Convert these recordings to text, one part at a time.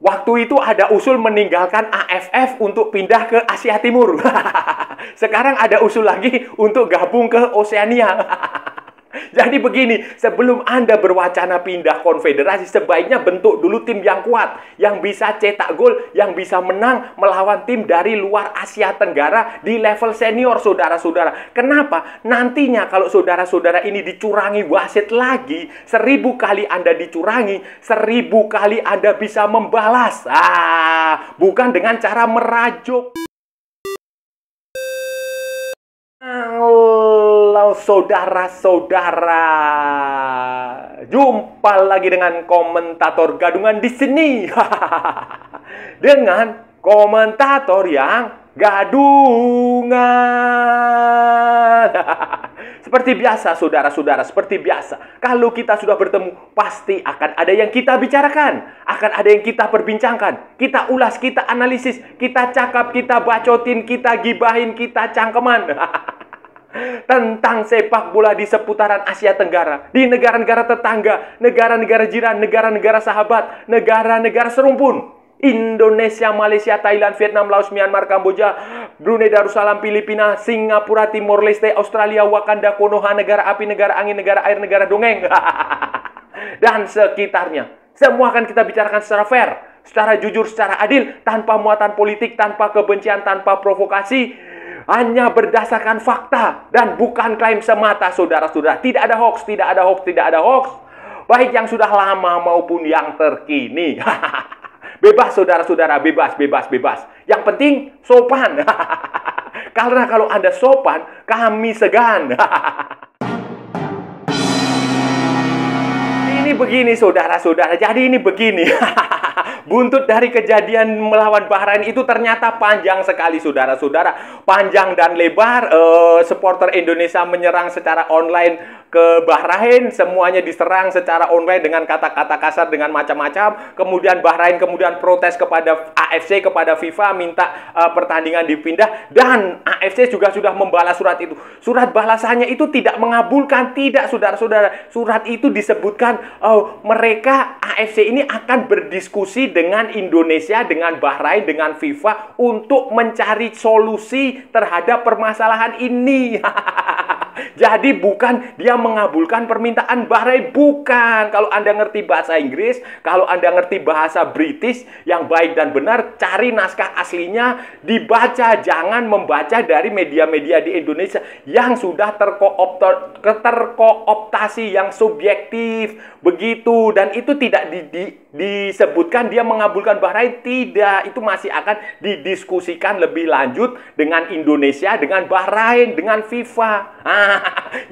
Waktu itu ada usul meninggalkan AFF untuk pindah ke Asia Timur. Sekarang ada usul lagi untuk gabung ke Oseania. Jadi begini, sebelum Anda berwacana pindah konfederasi, sebaiknya bentuk dulu tim yang kuat, yang bisa cetak gol, yang bisa menang melawan tim dari luar Asia Tenggara di level senior, saudara-saudara. Kenapa? Nantinya kalau saudara-saudara ini dicurangi wasit lagi, 1000 kali Anda dicurangi, 1000 kali Anda bisa membalas. Bukan dengan cara merajuk. Halo saudara-saudara, jumpa lagi dengan komentator gadungan di sini. Dengan komentator yang gadungan. Seperti biasa saudara-saudara, seperti biasa. Kalau kita sudah bertemu, pasti akan ada yang kita bicarakan, akan ada yang kita perbincangkan, kita ulas, kita analisis, kita cakap, kita bacotin, kita gibahin, kita cangkeman. Tentang sepak bola di seputaran Asia Tenggara, di negara-negara tetangga, negara-negara jiran, negara-negara sahabat, negara-negara serumpun. Indonesia, Malaysia, Thailand, Vietnam, Laos, Myanmar, Kamboja, Brunei Darussalam, Filipina, Singapura, Timor Leste, Australia, Wakanda, Konoha, negara api, negara angin, negara air, negara dongeng, dan sekitarnya. Semua akan kita bicarakan secara fair, secara jujur, secara adil, tanpa muatan politik, tanpa kebencian, tanpa provokasi. Hanya berdasarkan fakta dan bukan klaim semata, saudara-saudara. Tidak ada hoax, tidak ada hoax, tidak ada hoax. Baik yang sudah lama maupun yang terkini. Bebas, saudara-saudara, bebas, bebas, bebas. Yang penting sopan. Karena kalau Anda sopan, kami segan. Ini begini, saudara-saudara. Jadi ini begini. Buntut dari kejadian melawan Bahrain itu ternyata panjang sekali, saudara-saudara. Panjang dan lebar. Supporter Indonesia menyerang secara online ke Bahrain. Semuanya diserang secara online dengan kata-kata kasar, dengan macam-macam. Kemudian Bahrain kemudian protes kepada AFC, kepada FIFA, minta pertandingan dipindah. Dan AFC juga sudah membalas surat itu. Surat balasannya itu tidak mengabulkan. Tidak, saudara-saudara. Surat itu disebutkan mereka AFC ini akan berdiskusi dengan Indonesia, dengan Bahrain, dengan FIFA untuk mencari solusi terhadap permasalahan ini. Jadi bukan dia mengabulkan permintaan Bahrain, bukan. Kalau Anda ngerti bahasa Inggris, kalau Anda ngerti bahasa British yang baik dan benar, cari naskah aslinya, dibaca. Jangan membaca dari media-media di Indonesia yang sudah terkooptasi, yang subjektif, begitu. Dan itu tidak disebutkan dia mengabulkan Bahrain, tidak. Itu masih akan didiskusikan lebih lanjut dengan Indonesia, dengan Bahrain, dengan FIFA.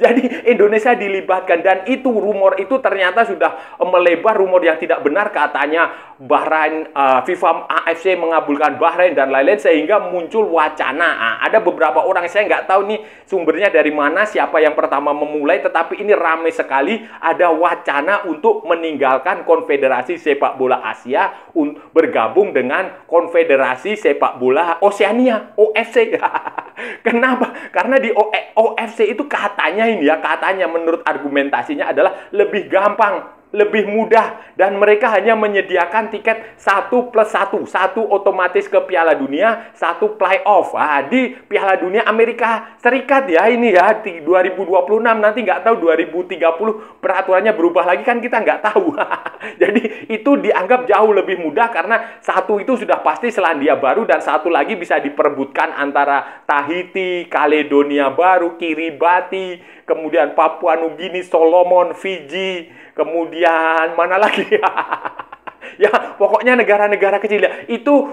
Jadi Indonesia dilibatkan, dan itu rumor itu ternyata sudah melebar, rumor yang tidak benar, katanya Bahrain, FIFA, AFC mengabulkan Bahrain dan lain-lain, sehingga muncul wacana. Ada beberapa orang, saya nggak tahu nih sumbernya dari mana, siapa yang pertama memulai, tetapi ini ramai sekali. Ada wacana untuk meninggalkan Konfederasi Sepak Bola Asia, bergabung dengan Konfederasi Sepak Bola Oseania, OFC. Kenapa? Karena di OFC itu katanya ini ya, katanya menurut argumentasinya adalah lebih gampang, lebih mudah, dan mereka hanya menyediakan tiket 1+1. Satu otomatis ke Piala Dunia, satu playoff. Di Piala Dunia Amerika Serikat ya ini ya, di 2026, nanti nggak tahu 2030 peraturannya berubah lagi, kan kita nggak tahu. Jadi itu dianggap jauh lebih mudah karena satu itu sudah pasti Selandia Baru, dan satu lagi bisa diperebutkan antara Tahiti, Kaledonia Baru, Kiribati, kemudian Papua Nugini, Solomon, Fiji, kemudian mana lagi? Ya, pokoknya negara-negara kecil ya. Itu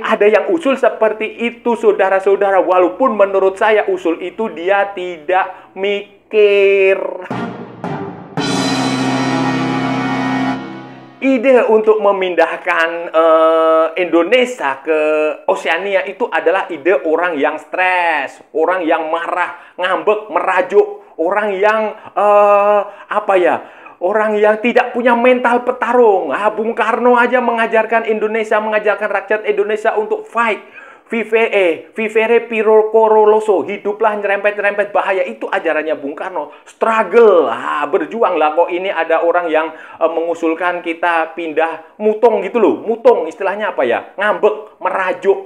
ada yang usul seperti itu, saudara-saudara. Walaupun menurut saya usul itu dia tidak mikir. Ide untuk memindahkan Indonesia ke Oseania itu adalah ide orang yang stres, orang yang marah, ngambek, merajuk, orang yang orang yang tidak punya mental petarung. Bung Karno aja mengajarkan Indonesia, mengajarkan rakyat Indonesia untuk fight. Vivere Piro Coroloso, hiduplah nyerempet-nyerempet bahaya. Itu ajarannya Bung Karno. Struggle, berjuang lah. Kok ini ada orang yang mengusulkan kita pindah mutong gitu loh. Mutong istilahnya apa ya? Ngambek, merajuk.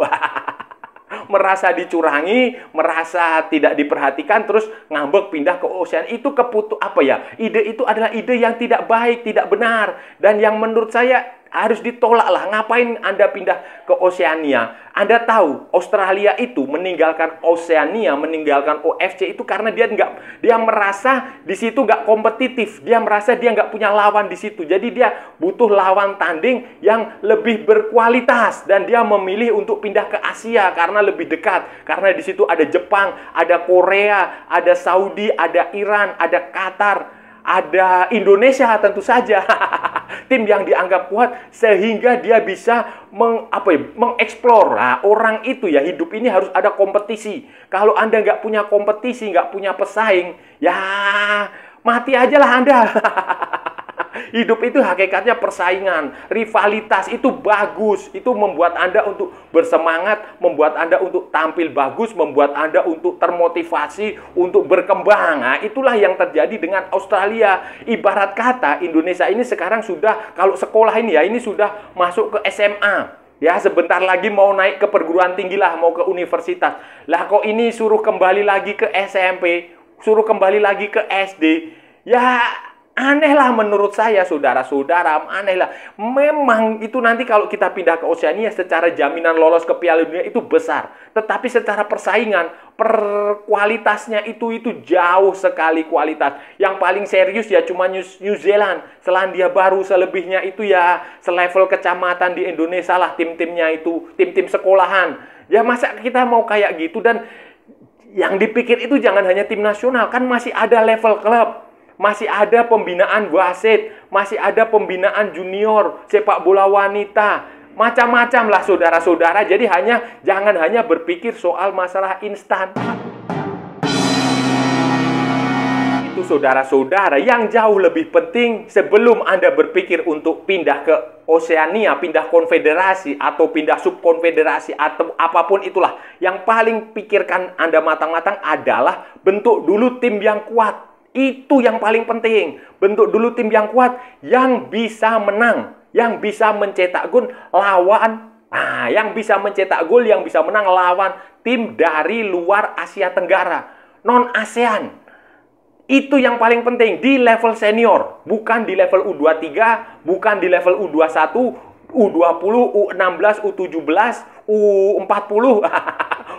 Merasa dicurangi, merasa tidak diperhatikan, terus ngambek pindah ke Oceania. Itu apa ya? Ide itu adalah ide yang tidak baik, tidak benar. Dan yang menurut saya harus ditolak lah. Ngapain Anda pindah ke Oceania? Anda tahu Australia itu meninggalkan Oceania, meninggalkan OFC itu karena dia merasa di situ nggak kompetitif. Dia merasa dia nggak punya lawan di situ. Jadi dia butuh lawan tanding yang lebih berkualitas, dan dia memilih untuk pindah ke Asia karena lebih dekat. Karena di situ ada Jepang, ada Korea, ada Saudi, ada Iran, ada Qatar, ada Indonesia tentu saja. Tim yang dianggap kuat sehingga dia bisa mengeksplor. Nah, orang itu ya, hidup ini harus ada kompetisi. Kalau Anda nggak punya kompetisi, nggak punya pesaing, ya mati aja lah Anda. Hidup itu hakikatnya persaingan, rivalitas itu bagus. Itu membuat Anda untuk bersemangat, membuat Anda untuk tampil bagus, membuat Anda untuk termotivasi, untuk berkembang. Nah, itulah yang terjadi dengan Australia. Ibarat kata Indonesia ini sekarang sudah, kalau sekolah ini ya, ini sudah masuk ke SMA. Ya, sebentar lagi mau naik ke perguruan tinggi lah, mau ke universitas. Lah kok ini suruh kembali lagi ke SMP, suruh kembali lagi ke SD. Ya, aneh lah menurut saya, saudara-saudara, aneh lah. Memang itu nanti kalau kita pindah ke Oceania, secara jaminan lolos ke Piala Dunia itu besar. Tetapi secara persaingan, kualitasnya itu jauh sekali kualitas. Yang paling serius ya cuma New Zealand, Selandia Baru, selebihnya itu ya selevel kecamatan di Indonesia lah tim-timnya itu, tim-tim sekolahan. Ya masa kita mau kayak gitu, dan yang dipikir itu jangan hanya tim nasional, kan masih ada level klub. Masih ada pembinaan wasit, masih ada pembinaan junior, sepak bola wanita, macam-macam lah saudara-saudara. Jadi jangan hanya berpikir soal masalah instan. Itu saudara-saudara, yang jauh lebih penting sebelum Anda berpikir untuk pindah ke Oceania, pindah konfederasi atau pindah subkonfederasi atau apapun itulah, yang paling pikirkan Anda matang-matang adalah bentuk dulu tim yang kuat. Itu yang paling penting. Bentuk dulu tim yang kuat, yang bisa menang, yang bisa mencetak gol lawan. Nah, yang bisa mencetak gol, yang bisa menang lawan tim dari luar Asia Tenggara, non-ASEAN. Itu yang paling penting di level senior, bukan di level U23, bukan di level U21, U20, U16, U17, U40.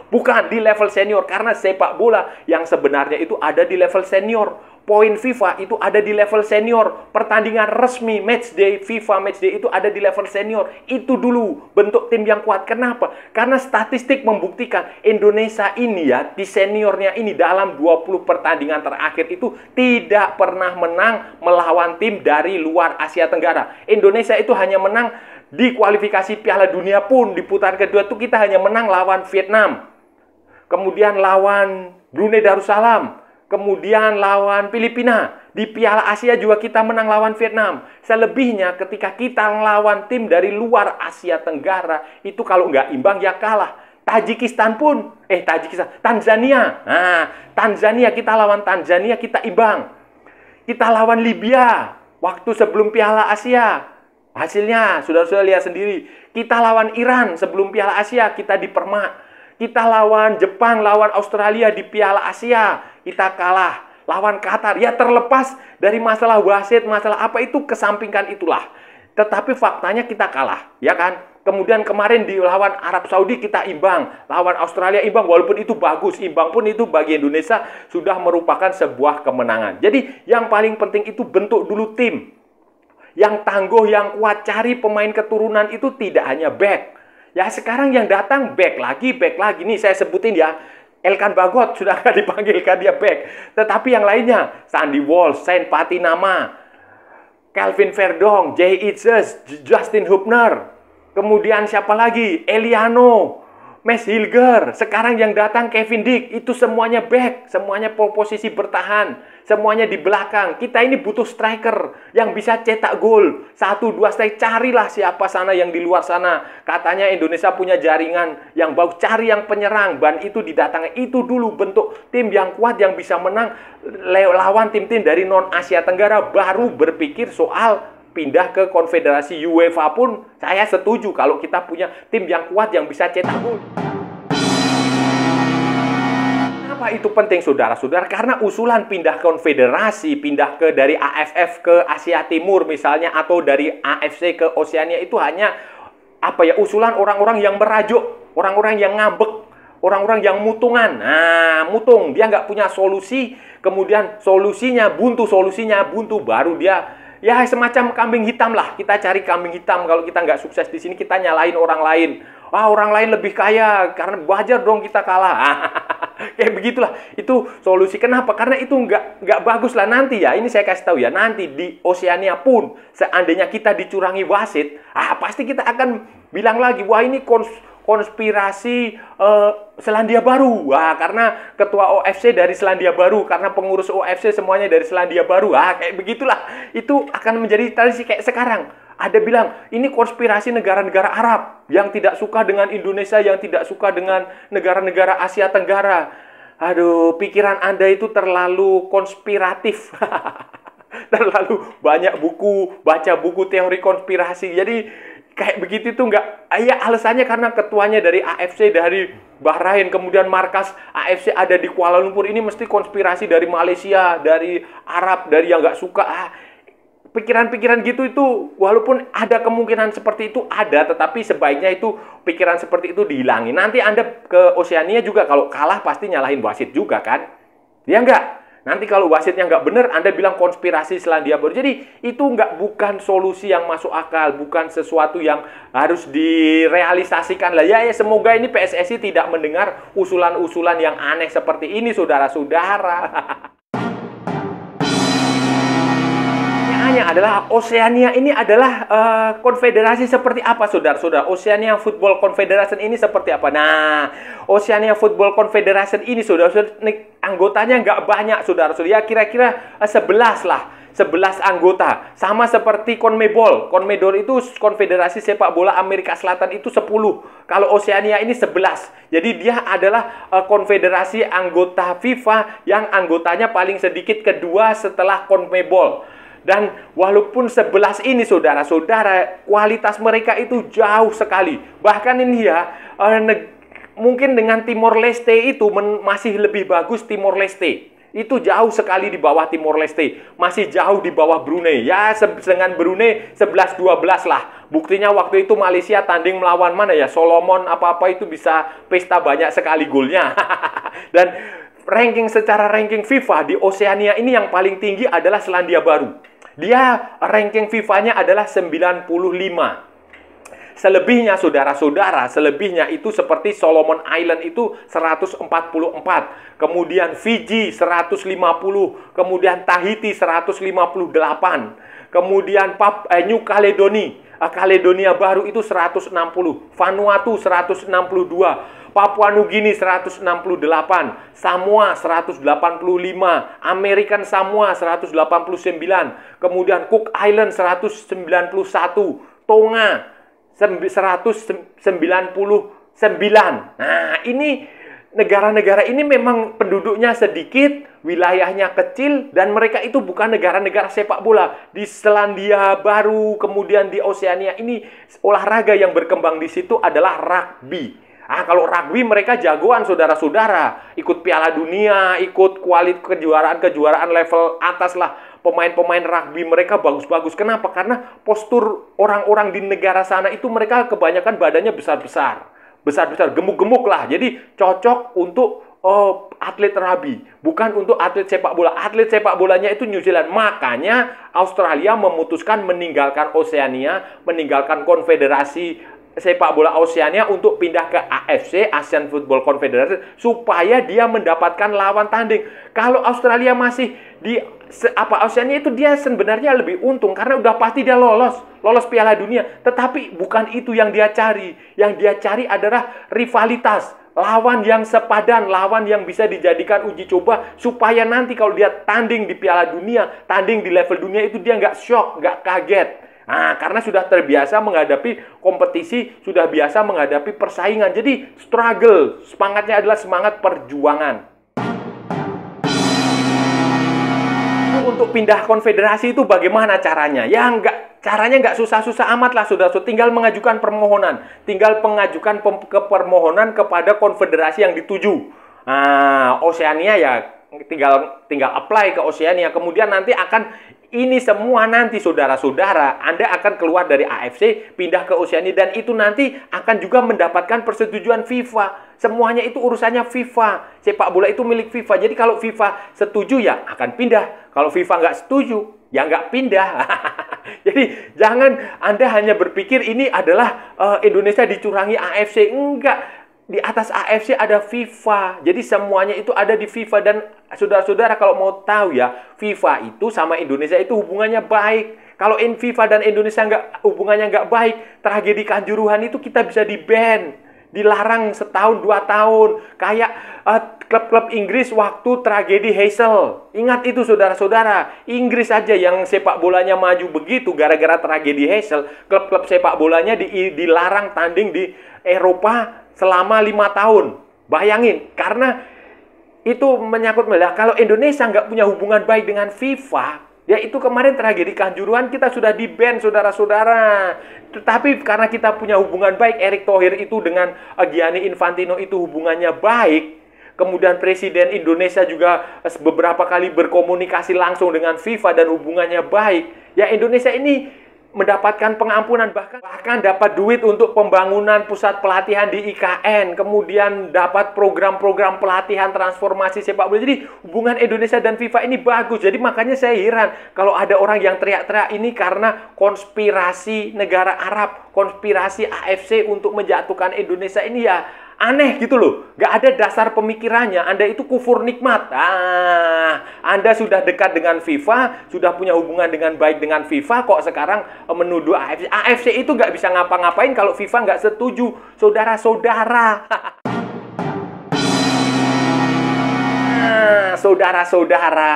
Bukan di level senior, karena sepak bola yang sebenarnya itu ada di level senior. Poin FIFA itu ada di level senior. Pertandingan resmi matchday, FIFA matchday itu ada di level senior. Itu dulu bentuk tim yang kuat. Kenapa? Karena statistik membuktikan Indonesia ini ya, di seniornya ini dalam 20 pertandingan terakhir itu tidak pernah menang melawan tim dari luar Asia Tenggara. Indonesia itu hanya menang di kualifikasi Piala Dunia pun di putaran kedua itu kita hanya menang lawan Vietnam. Kemudian lawan Brunei Darussalam, kemudian lawan Filipina. Di Piala Asia juga kita menang lawan Vietnam. Selebihnya ketika kita melawan tim dari luar Asia Tenggara, itu kalau nggak imbang ya kalah. Tanzania. Nah, Tanzania, kita lawan Tanzania, kita imbang. Kita lawan Libya waktu sebelum Piala Asia. Hasilnya, saudara-saudara lihat sendiri. Kita lawan Iran sebelum Piala Asia, kita dipermak. Kita lawan Jepang, lawan Australia di Piala Asia, kita kalah. Lawan Qatar, ya terlepas dari masalah wasit, masalah apa itu, kesampingkan itulah. Tetapi faktanya kita kalah, ya kan? Kemudian kemarin di lawan Arab Saudi kita imbang, lawan Australia imbang, walaupun itu bagus, imbang pun itu bagi Indonesia sudah merupakan sebuah kemenangan. Jadi yang paling penting itu bentuk dulu tim. Yang tangguh, yang kuat, cari pemain keturunan itu tidak hanya back. Ya sekarang yang datang back lagi. Nih saya sebutin ya, Elkan Bagot sudah akan dipanggilkan dia back. Tetapi yang lainnya, Sandy Walsh, Saint Patinama, Calvin Verdong, Jay Itzes, Justin Hubner. Kemudian siapa lagi? Eliano, Mes Hilger. Sekarang yang datang Kevin Dick. Itu semuanya back, semuanya posisi bertahan. semuanya di belakang. Kita ini butuh striker yang bisa cetak gol. 1-2 strike, carilah siapa sana yang di luar sana. Katanya Indonesia punya jaringan yang bagus, cari yang penyerang. Dan itu didatangkan, itu dulu bentuk tim yang kuat yang bisa menang lawan tim-tim dari non-Asia Tenggara. Baru berpikir soal pindah ke konfederasi. UEFA pun saya setuju kalau kita punya tim yang kuat yang bisa cetak gol. Kenapa itu penting, saudara-saudara? Karena usulan pindah konfederasi, pindah ke dari AFF ke Asia Timur misalnya, atau dari AFC ke Oseania, itu hanya usulan orang-orang yang merajuk, orang-orang yang ngambek, orang-orang yang mutungan. Nah, mutung, dia nggak punya solusi, kemudian solusinya buntu, baru dia ya semacam kambing hitam lah. Kita cari kambing hitam. Kalau kita nggak sukses di sini, kita nyalain orang lain. Orang lain lebih kaya, karena wajar dong kita kalah. Kayak begitulah. Itu solusi. Kenapa? Karena itu nggak bagus lah nanti ya. Ini saya kasih tahu ya. Nanti di Oseania pun, seandainya kita dicurangi wasit, pasti kita akan bilang lagi, wah ini konspirasi Selandia Baru. Karena ketua OFC dari Selandia Baru, karena pengurus OFC semuanya dari Selandia Baru. Kayak begitulah. Itu akan menjadi tradisi kayak sekarang. Ada bilang, ini konspirasi negara-negara Arab yang tidak suka dengan Indonesia, yang tidak suka dengan negara-negara Asia Tenggara. Aduh, pikiran Anda itu terlalu konspiratif. Terlalu banyak baca buku teori konspirasi. Jadi, kayak begitu itu nggak, ya alasannya karena ketuanya dari AFC, dari Bahrain, kemudian markas AFC ada di Kuala Lumpur. Ini mesti konspirasi dari Malaysia, dari Arab, dari yang nggak suka. Pikiran-pikiran gitu itu, walaupun ada kemungkinan seperti itu ada, tetapi sebaiknya itu pikiran seperti itu dihilangin. Nanti Anda ke Oseania juga kalau kalah pasti nyalahin wasit juga kan? Ya enggak? Nanti kalau wasitnya nggak benar, Anda bilang konspirasi Selandia Baru. Jadi itu bukan solusi yang masuk akal, bukan sesuatu yang harus direalisasikan lah. Ya semoga ini PSSI tidak mendengar usulan-usulan yang aneh seperti ini, saudara-saudara. Adalah Oseania ini adalah konfederasi seperti apa, saudara-saudara? Oceania Football Confederation ini seperti apa? Nah, Oceania Football Confederation ini, saudara-saudara, anggotanya nggak banyak, saudara-saudara. Ya kira-kira 11 lah. 11 anggota. Sama seperti CONMEBOL. CONMEBOL itu konfederasi sepak bola Amerika Selatan itu 10. Kalau Oceania ini 11. Jadi dia adalah konfederasi anggota FIFA yang anggotanya paling sedikit kedua setelah CONMEBOL. Dan walaupun 11 ini, saudara-saudara, kualitas mereka itu jauh sekali. Bahkan ini ya, mungkin dengan Timor Leste itu masih lebih bagus. Timor Leste itu jauh sekali di bawah Timor Leste. Masih jauh di bawah Brunei. Ya, dengan Brunei 11-12 lah. Buktinya waktu itu Malaysia tanding melawan mana ya? Solomon apa-apa itu bisa pesta banyak sekali golnya. Dan secara ranking FIFA di Oseania ini yang paling tinggi adalah Selandia Baru. Dia ranking FIFA-nya adalah 95. Selebihnya, saudara-saudara, selebihnya itu seperti Solomon Island itu 144. Kemudian Fiji 150. Kemudian Tahiti 158. Kemudian New Caledonia Baru itu 160. Vanuatu 162. Papua Nugini 168, Samoa 185, American Samoa 189, kemudian Cook Island 191, Tonga 199. Nah, ini negara-negara ini memang penduduknya sedikit, wilayahnya kecil, dan mereka itu bukan negara-negara sepak bola. Di Selandia Baru, kemudian di Oseania ini, olahraga yang berkembang di situ adalah rugby. Kalau rugby mereka jagoan, saudara-saudara. Ikut Piala Dunia, ikut kejuaraan level atas lah. Pemain-pemain rugby mereka bagus-bagus. Kenapa? Karena postur orang-orang di negara sana itu mereka kebanyakan badannya besar-besar. Besar-besar, gemuk-gemuk lah. Jadi cocok untuk atlet rugby. Bukan untuk atlet sepak bola. Atlet sepak bolanya itu New Zealand. Makanya Australia memutuskan meninggalkan Oseania, meninggalkan konfederasi sepak bola Oseania untuk pindah ke AFC, Asian Football Confederation, supaya dia mendapatkan lawan tanding. Kalau Australia masih di Oseania itu, dia sebenarnya lebih untung karena udah pasti dia lolos Piala Dunia. Tetapi bukan itu yang dia cari. Yang dia cari adalah rivalitas. lawan yang sepadan, lawan yang bisa dijadikan uji coba, supaya nanti kalau dia tanding di Piala Dunia, tanding di level dunia itu dia nggak shock, nggak kaget. Nah, karena sudah terbiasa menghadapi kompetisi, sudah biasa menghadapi persaingan. Jadi struggle, semangatnya adalah semangat perjuangan. Untuk pindah konfederasi itu bagaimana caranya? Ya caranya nggak susah-susah amat lah, saudara. Tinggal mengajukan permohonan, tinggal mengajukan permohonan kepada konfederasi yang dituju. Nah, Oceania ya tinggal apply ke Oceania. Kemudian nanti akan ini semua nanti saudara-saudara, Anda akan keluar dari AFC, pindah ke Oceania, dan itu nanti akan juga mendapatkan persetujuan FIFA. Semuanya itu urusannya FIFA. Sepak bola itu milik FIFA. Jadi kalau FIFA setuju ya akan pindah. Kalau FIFA nggak setuju, ya nggak pindah. Jadi jangan Anda hanya berpikir ini adalah Indonesia dicurangi AFC. Enggak. Di atas AFC ada FIFA. Jadi semuanya itu ada di FIFA. Dan saudara-saudara kalau mau tahu ya, FIFA itu sama Indonesia itu hubungannya baik. Kalau FIFA dan Indonesia hubungannya nggak baik, tragedi Kanjuruhan itu kita bisa di-ban. Dilarang setahun 2 tahun. Kayak klub-klub Inggris waktu tragedi Heysel. Ingat itu saudara-saudara. Inggris aja yang sepak bolanya maju begitu gara-gara tragedi Heysel. Klub-klub sepak bolanya dilarang tanding di Eropa selama 5 tahun. Bayangin, karena itu menyangkut kalau Indonesia nggak punya hubungan baik dengan FIFA, ya itu kemarin tragedi Kanjuruhan kita sudah di-ban saudara-saudara. Tetapi karena kita punya hubungan baik, Erick Thohir itu dengan Gianni Infantino itu hubungannya baik. Kemudian Presiden Indonesia juga beberapa kali berkomunikasi langsung dengan FIFA dan hubungannya baik. Ya Indonesia ini mendapatkan pengampunan, bahkan dapat duit untuk pembangunan pusat pelatihan di IKN, kemudian dapat program-program pelatihan transformasi sepak bola. Jadi hubungan Indonesia dan FIFA ini bagus. Jadi makanya saya heran kalau ada orang yang teriak-teriak ini karena konspirasi negara Arab, konspirasi AFC untuk menjatuhkan Indonesia. Ini ya aneh gitu loh. Gak ada dasar pemikirannya. Anda itu kufur nikmat. Anda sudah dekat dengan FIFA, sudah punya hubungan dengan baik dengan FIFA, kok sekarang menuduh AFC. AFC itu gak bisa ngapa-ngapain kalau FIFA gak setuju. Saudara-saudara. Saudara-saudara,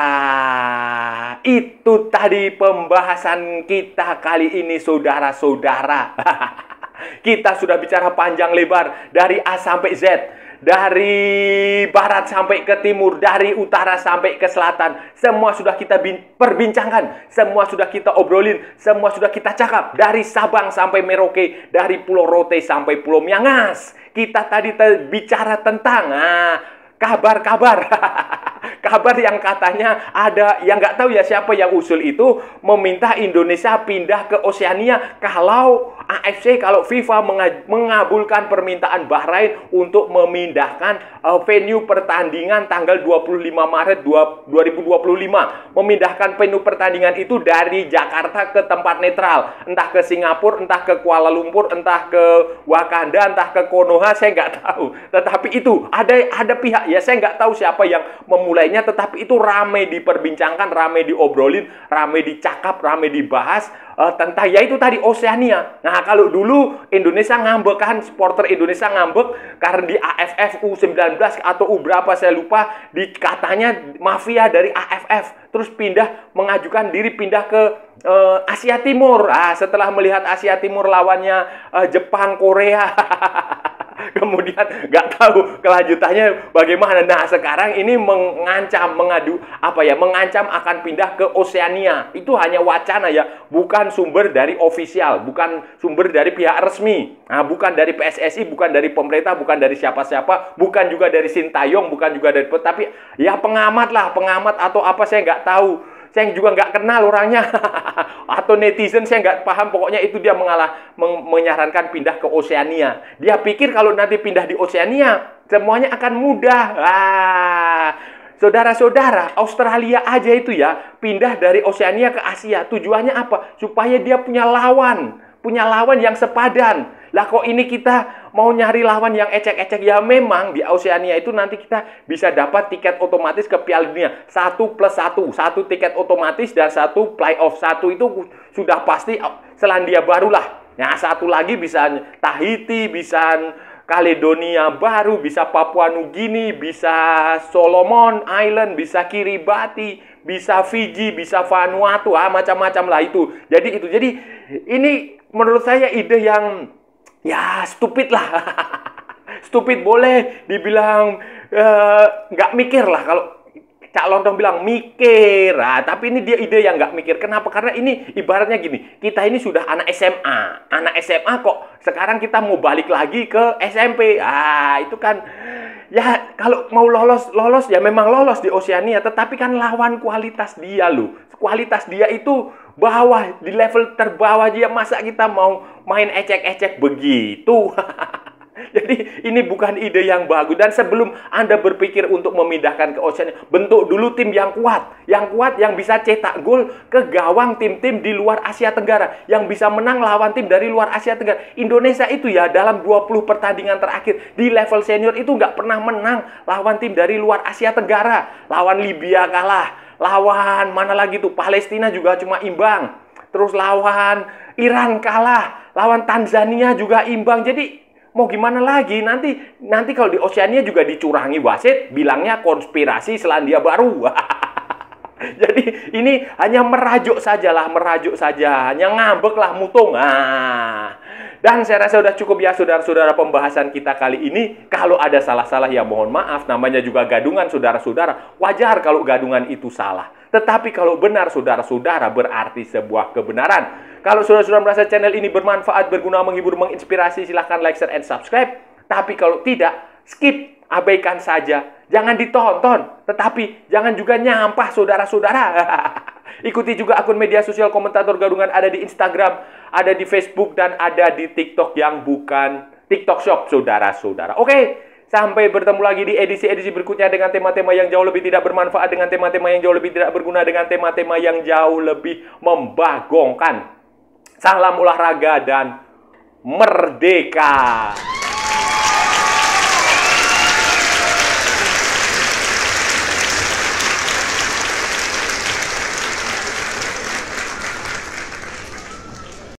itu tadi pembahasan kita kali ini, saudara-saudara. Kita sudah bicara panjang lebar dari A sampai Z, dari barat sampai ke timur, dari utara sampai ke selatan. Semua sudah kita perbincangkan, semua sudah kita obrolin, semua sudah kita cakap. Dari Sabang sampai Merauke, dari Pulau Rote sampai Pulau Miangas. Kita tadi bicara tentang kabar-kabar. Kabar yang katanya ada, yang nggak tahu ya siapa yang usul itu, meminta Indonesia pindah ke Oceania kalau AFC, kalau FIFA mengabulkan permintaan Bahrain untuk memindahkan venue pertandingan tanggal 25 Maret 2025. Memindahkan venue pertandingan itu dari Jakarta ke tempat netral. Entah ke Singapura, entah ke Kuala Lumpur, entah ke Wakanda, entah ke Konoha, saya nggak tahu. Tetapi itu ada pihak, ya saya nggak tahu siapa yang memulainya, tetapi itu ramai diperbincangkan, ramai diobrolin, ramai dicakap, ramai dibahas tentang yaitu tadi Oceania. Nah, kalau dulu Indonesia ngambek kan, supporter Indonesia ngambek karena di AFF U19 atau U berapa saya lupa, katanya mafia dari AFF, terus mengajukan diri pindah ke Asia Timur. Setelah melihat Asia Timur lawannya Jepang, Korea, kemudian nggak tahu kelanjutannya bagaimana. Nah, sekarang ini mengancam akan pindah ke Oceania. Itu hanya wacana ya, bukan sumber dari ofisial, bukan sumber dari pihak resmi. Bukan dari PSSI, bukan dari pemerintah, bukan dari siapa-siapa, bukan juga dari Sintayong, bukan juga dari, tapi ya pengamat atau apa saya nggak tahu. Saya juga nggak kenal orangnya. Atau netizen, saya nggak paham. Pokoknya itu dia menyarankan pindah ke Oceania. Dia pikir kalau nanti pindah di Oceania, semuanya akan mudah. Saudara-saudara, Australia aja itu ya, pindah dari Oceania ke Asia. Tujuannya apa? Supaya dia punya lawan yang sepadan. Lah kok ini kita mau nyari lawan yang ecek-ecek? Ya memang di Oceania itu nanti kita bisa dapat tiket otomatis ke Piala Dunia. 1+1. 1 tiket otomatis dan 1 playoff. 1 itu sudah pasti Selandia Baru lah. Nah, 1 lagi bisa Tahiti, bisa Kaledonia Baru, bisa Papua Nugini, bisa Solomon Island, bisa Kiribati, bisa Fiji, bisa Vanuatu, macam-macam lah itu. Jadi ini menurut saya ide yang ya stupid lah. Stupid boleh dibilang nggak mikir lah kalau Cak Lontong bilang mikir, tapi ini dia ide yang nggak mikir. Kenapa? Karena ini ibaratnya gini, kita ini sudah anak SMA. Anak SMA kok sekarang kita mau balik lagi ke SMP. Itu kan, ya kalau mau lolos ya memang lolos di Oceania. Tetapi kan lawan kualitas dia loh. Kualitas dia itu bawah, di level terbawah dia. Masa kita mau main ecek-ecek begitu? Jadi ini bukan ide yang bagus. Dan sebelum Anda berpikir untuk memindahkan ke Oceania, bentuk dulu tim yang kuat. Yang kuat, yang bisa cetak gol ke gawang tim-tim di luar Asia Tenggara. Yang bisa menang lawan tim dari luar Asia Tenggara. Indonesia itu ya dalam 20 pertandingan terakhir di level senior itu nggak pernah menang lawan tim dari luar Asia Tenggara. Lawan Libya kalah. Lawan mana lagi tuh? Palestina juga cuma imbang. Terus lawan Iran kalah. Lawan Tanzania juga imbang. Jadi mau gimana lagi? Nanti kalau di Oceania juga dicurangi wasit, bilangnya konspirasi Selandia Baru. Jadi ini hanya merajuk sajalah, hanya ngambek lah mutung. Dan saya rasa sudah cukup ya saudara-saudara pembahasan kita kali ini. Kalau ada salah-salah ya mohon maaf, namanya juga gadungan saudara-saudara. Wajar kalau gadungan itu salah. Tetapi kalau benar saudara-saudara berarti sebuah kebenaran. Kalau saudara-saudara merasa channel ini bermanfaat, berguna, menghibur, menginspirasi, silahkan like, share, and subscribe. Tapi kalau tidak, skip, abaikan saja. Jangan ditonton, tetapi jangan juga nyampah saudara-saudara. Ikuti juga akun media sosial Komentator Gadungan, ada di Instagram, ada di Facebook, dan ada di TikTok yang bukan TikTok Shop, saudara-saudara. Oke, sampai bertemu lagi di edisi-edisi berikutnya dengan tema-tema yang jauh lebih tidak bermanfaat, dengan tema-tema yang jauh lebih tidak berguna, dengan tema-tema yang jauh lebih membagongkan. Salam olahraga dan merdeka!